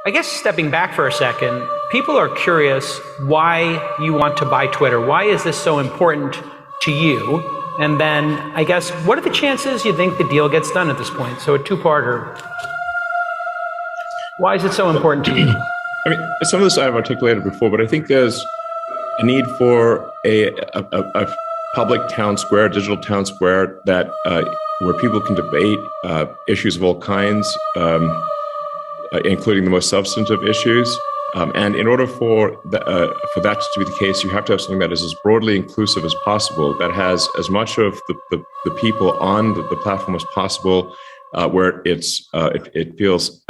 I guess stepping back for a second, people are curious why you want to buy Twitter. Why is this so important to you? And then I guess, what are the chances you think the deal gets done at this point? So a two-parter. Why is it so important to you? I mean, some of this I've articulated before, but I think there's a need for a public town square, digital town square that where people can debate issues of all kinds, including the most substantive issues. And in order for that to be the case, you have to have something that is as broadly inclusive as possible, that has as much of the people on the platform as possible, where it feels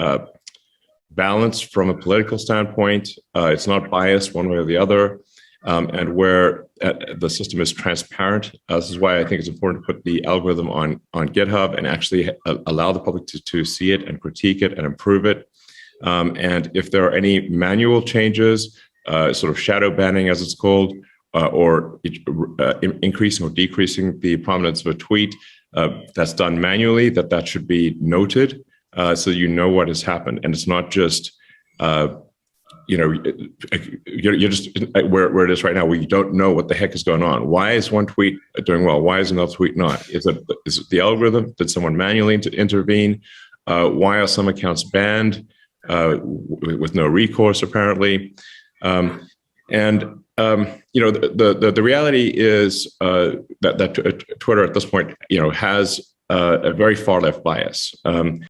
balanced from a political standpoint. It's not biased one way or the other, and where the system is transparent. This is why I think it's important to put the algorithm on GitHub and actually allow the public to see it and critique it and improve it. And if there are any manual changes, sort of shadow banning as it's called, or increasing or decreasing the prominence of a tweet that's done manually, that should be noted, so you know what has happened. And it's not just, you're just where it is right now, where you don't know what the heck is going on. Why is one tweet doing well? Why is another tweet not? Is it the algorithm? Did someone manually intervene? Why are some accounts banned with no recourse, apparently? The reality is that Twitter at this point, has a very far left bias.